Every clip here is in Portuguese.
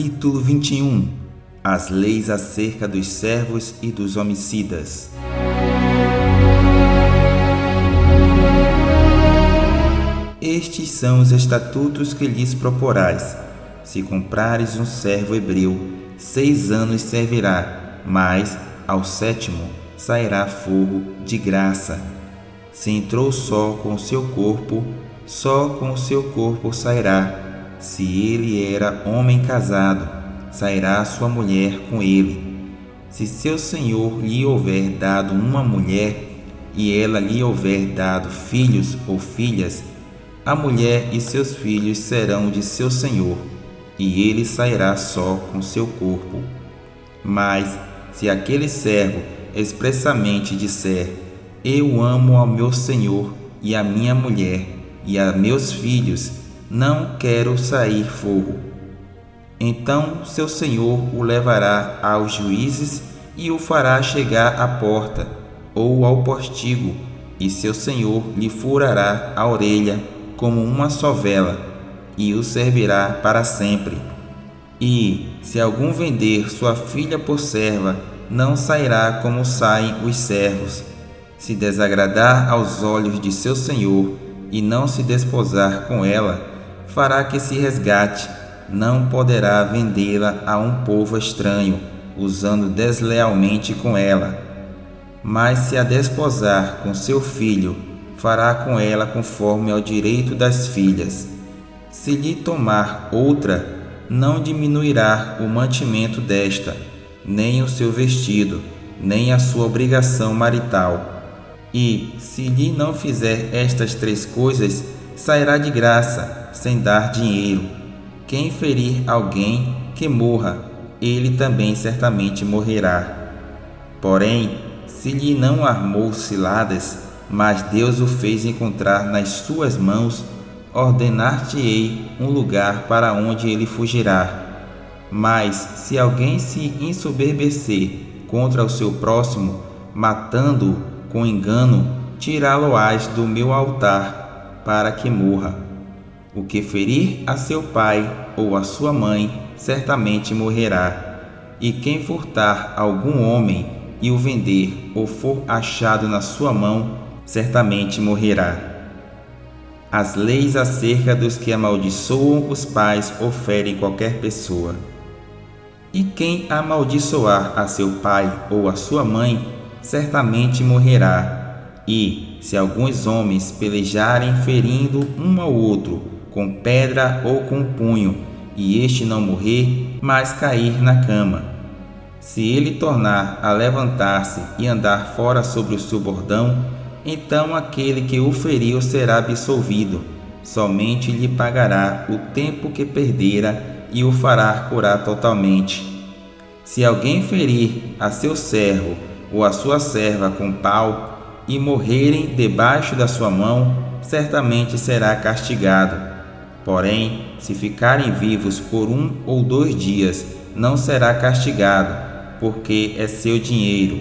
Capítulo 21. As leis acerca dos servos e dos homicidas. Estes são os estatutos que lhes proporais. Se comprares um servo hebreu, 6 anos servirá, mas ao 7º sairá forro de graça. Se entrou só com o seu corpo, só com o seu corpo sairá. Se ele era homem casado, sairá sua mulher com ele. Se seu senhor lhe houver dado uma mulher, e ela lhe houver dado filhos ou filhas, a mulher e seus filhos serão de seu senhor, e ele sairá só com seu corpo. Mas, se aquele servo expressamente disser: Eu amo ao meu senhor e à minha mulher e a meus filhos, não quero sair forro, então seu senhor o levará aos juízes e o fará chegar à porta ou ao postigo, e seu senhor lhe furará a orelha como uma sovela, e o servirá para sempre. E, se algum vender sua filha por serva, não sairá como saem os servos. Se desagradar aos olhos de seu senhor e não se desposar com ela, fará que se resgate. Não poderá vendê-la a um povo estranho, usando deslealmente com ela. Mas se a desposar com seu filho, fará com ela conforme ao direito das filhas. Se lhe tomar outra, não diminuirá o mantimento desta, nem o seu vestido, nem a sua obrigação marital. E, se lhe não fizer estas 3 coisas, sairá de graça, sem dar dinheiro. Quem ferir alguém, que morra, ele também certamente morrerá. Porém, se lhe não armou ciladas, mas Deus o fez encontrar nas suas mãos, ordenar-te-ei um lugar para onde ele fugirá. Mas, se alguém se ensoberbecer contra o seu próximo, matando-o com engano, tirá-lo-ás do meu altar, para que morra. O que ferir a seu pai ou a sua mãe, certamente morrerá. E quem furtar algum homem e o vender, ou for achado na sua mão, certamente morrerá. As leis acerca dos que amaldiçoam os pais ou ferem qualquer pessoa. E quem amaldiçoar a seu pai ou a sua mãe, certamente morrerá. E, se alguns homens pelejarem ferindo um ao outro, com pedra ou com punho, e este não morrer, mas cair na cama, se ele tornar a levantar-se e andar fora sobre o seu bordão, então aquele que o feriu será absolvido, somente lhe pagará o tempo que perdera e o fará curar totalmente. Se alguém ferir a seu servo ou a sua serva com pau, e morrerem debaixo da sua mão, certamente será castigado. Porém, se ficarem vivos por 1 ou 2 dias, não será castigado, porque é seu dinheiro.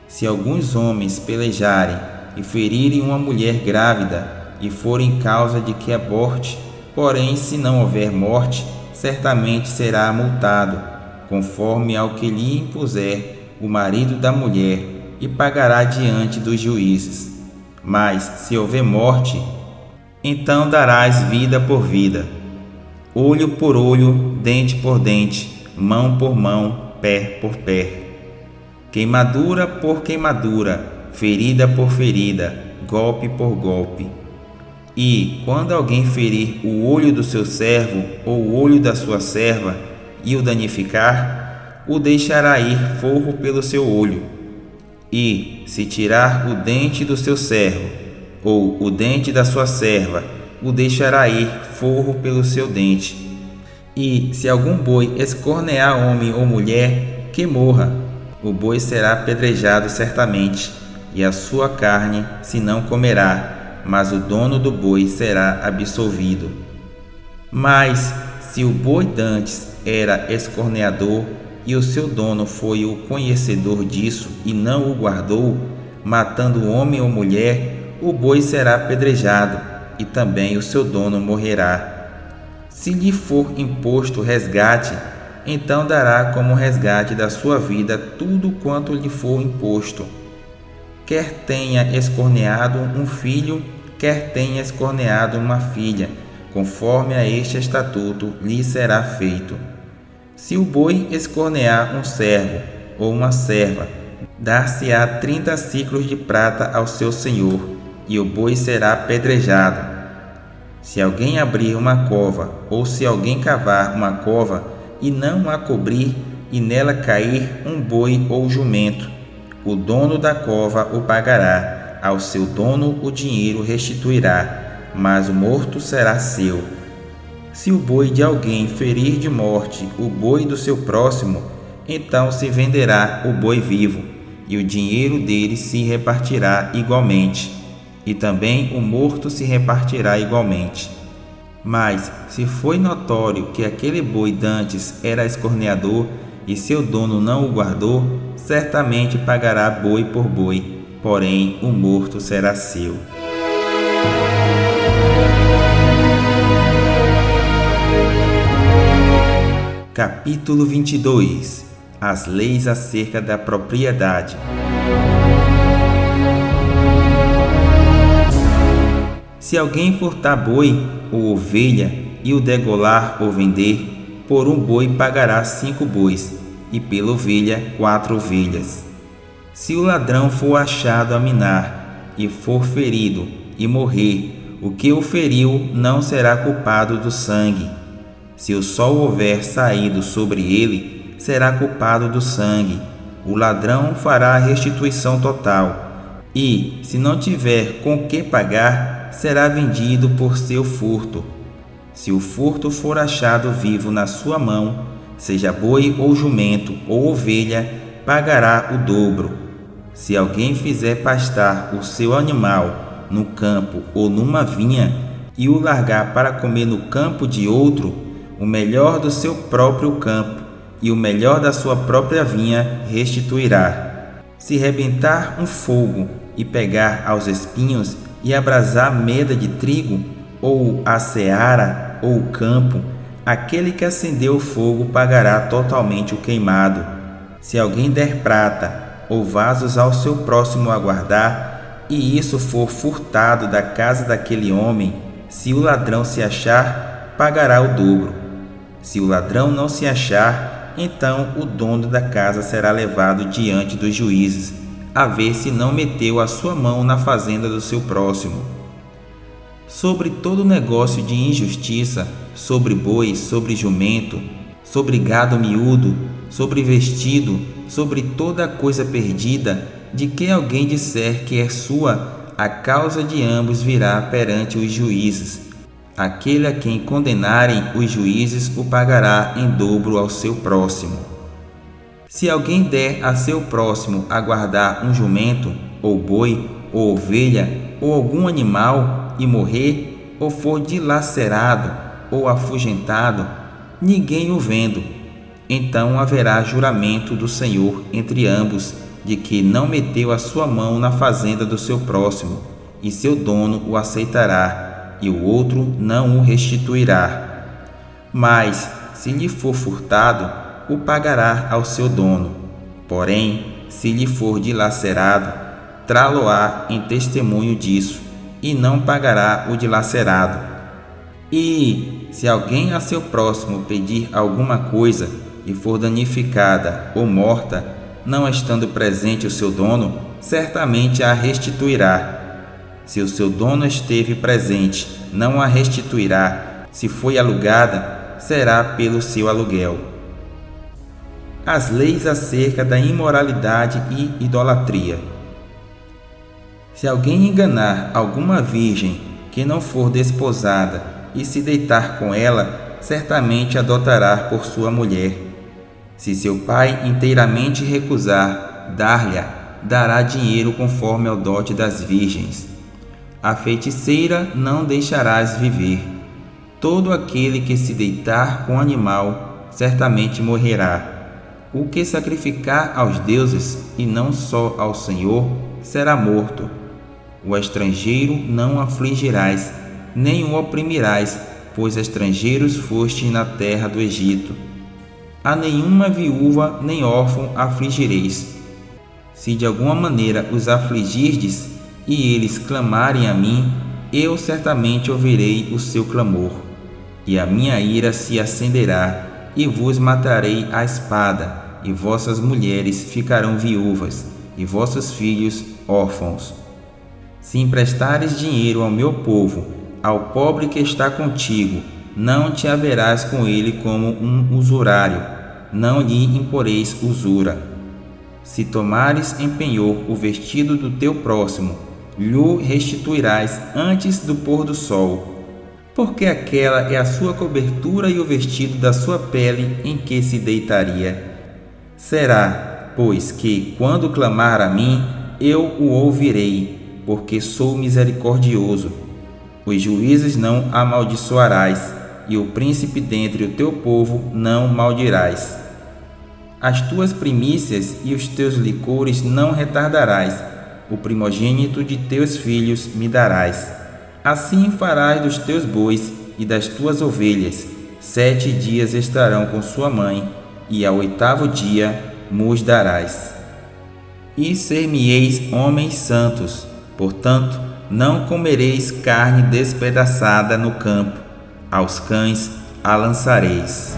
Se alguns homens pelejarem e ferirem uma mulher grávida, e forem causa de que aborte, porém, se não houver morte, certamente será multado, conforme ao que lhe impuser o marido da mulher, e pagará diante dos juízes. Mas, se houver morte, então darás vida por vida, olho por olho, dente por dente, mão por mão, pé por pé, queimadura por queimadura, ferida por ferida, golpe por golpe. E, quando alguém ferir o olho do seu servo ou o olho da sua serva e o danificar, o deixará ir forro pelo seu olho. E, se tirar o dente do seu servo ou o dente da sua serva, o deixará ir forro pelo seu dente. E, se algum boi escornear homem ou mulher, que morra. O boi será apedrejado certamente, e a sua carne se não comerá, mas o dono do boi será absolvido. Mas, se o boi dantes era escorneador, e o seu dono foi o conhecedor disso e não o guardou, matando homem ou mulher, o boi será apedrejado, e também o seu dono morrerá. Se lhe for imposto resgate, então dará como resgate da sua vida tudo quanto lhe for imposto. Quer tenha escorneado um filho, quer tenha escorneado uma filha, conforme a este estatuto lhe será feito. Se o boi escornear um servo ou uma serva, dar-se-á 30 siclos de prata ao seu senhor, e o boi será apedrejado. Se alguém abrir uma cova, ou se alguém cavar uma cova, e não a cobrir, e nela cair um boi ou jumento, o dono da cova o pagará, ao seu dono o dinheiro restituirá, mas o morto será seu. Se o boi de alguém ferir de morte o boi do seu próximo, então se venderá o boi vivo, e o dinheiro dele se repartirá igualmente, e também o morto se repartirá igualmente. Mas, se foi notório que aquele boi dantes era escorneador, e seu dono não o guardou, certamente pagará boi por boi, porém o morto será seu. Capítulo 22. As leis acerca da propriedade. Se alguém furtar boi ou ovelha e o degolar ou vender, por um boi pagará 5 bois, e pela ovelha 4 ovelhas. Se o ladrão for achado a minar, e for ferido, e morrer, o que o feriu não será culpado do sangue. Se o sol houver saído sobre ele, será culpado do sangue. O ladrão fará a restituição total, e, se não tiver com que pagar, será vendido por seu furto. Se o furto for achado vivo na sua mão, seja boi ou jumento ou ovelha, pagará o dobro. Se alguém fizer pastar o seu animal no campo ou numa vinha, e o largar para comer no campo de outro, o melhor do seu próprio campo e o melhor da sua própria vinha restituirá. Se rebentar um fogo e pegar aos espinhos e abrasar meda de trigo, ou a seara, ou o campo, aquele que acendeu o fogo pagará totalmente o queimado. Se alguém der prata ou vasos ao seu próximo a guardar, e isso for furtado da casa daquele homem, se o ladrão se achar, pagará o dobro. Se o ladrão não se achar, então o dono da casa será levado diante dos juízes, a ver se não meteu a sua mão na fazenda do seu próximo. Sobre todo negócio de injustiça, sobre boi, sobre jumento, sobre gado miúdo, sobre vestido, sobre toda coisa perdida, de que alguém disser que é sua, a causa de ambos virá perante os juízes. Aquele a quem condenarem os juízes o pagará em dobro ao seu próximo. Se alguém der a seu próximo a guardar um jumento, ou boi, ou ovelha, ou algum animal, e morrer, ou for dilacerado, ou afugentado, ninguém o vendo. Então haverá juramento do Senhor entre ambos, de que não meteu a sua mão na fazenda do seu próximo, e seu dono o aceitará, e o outro não o restituirá. Mas, se lhe for furtado, o pagará ao seu dono. Porém, se lhe for dilacerado, trá-lo-á em testemunho disso, e não pagará o dilacerado. E, se alguém a seu próximo pedir alguma coisa, e for danificada ou morta, não estando presente o seu dono, certamente a restituirá. Se o seu dono esteve presente, não a restituirá. Se foi alugada, será pelo seu aluguel. As leis acerca da imoralidade e idolatria. Se alguém enganar alguma virgem que não for desposada e se deitar com ela, certamente adotará por sua mulher. Se seu pai inteiramente recusar dar-lhe, dará dinheiro conforme ao dote das virgens. A feiticeira não deixarás viver. Todo aquele que se deitar com animal, certamente morrerá. O que sacrificar aos deuses, e não só ao Senhor, será morto. O estrangeiro não afligirás, nem o oprimirás, pois estrangeiros fostes na terra do Egito. A nenhuma viúva nem órfão afligireis. Se de alguma maneira os afligirdes, e eles clamarem a mim, eu certamente ouvirei o seu clamor, e a minha ira se acenderá, e vos matarei à espada, e vossas mulheres ficarão viúvas, e vossos filhos órfãos. Se emprestares dinheiro ao meu povo, ao pobre que está contigo, não te haverás com ele como um usurário, não lhe imporeis usura. Se tomares em penhor o vestido do teu próximo, lhe restituirás antes do pôr do sol, porque aquela é a sua cobertura e o vestido da sua pele em que se deitaria. Será, pois, que, quando clamar a mim, eu o ouvirei, porque sou misericordioso. Os juízes não amaldiçoarás, e o príncipe dentre o teu povo não maldirás. As tuas primícias e os teus licores não retardarás, o primogênito de teus filhos me darás. Assim farás dos teus bois e das tuas ovelhas. 7 dias estarão com sua mãe, e ao 8º dia mos darás. E ser-me-eis homens santos, portanto, não comereis carne despedaçada no campo, aos cães a lançareis.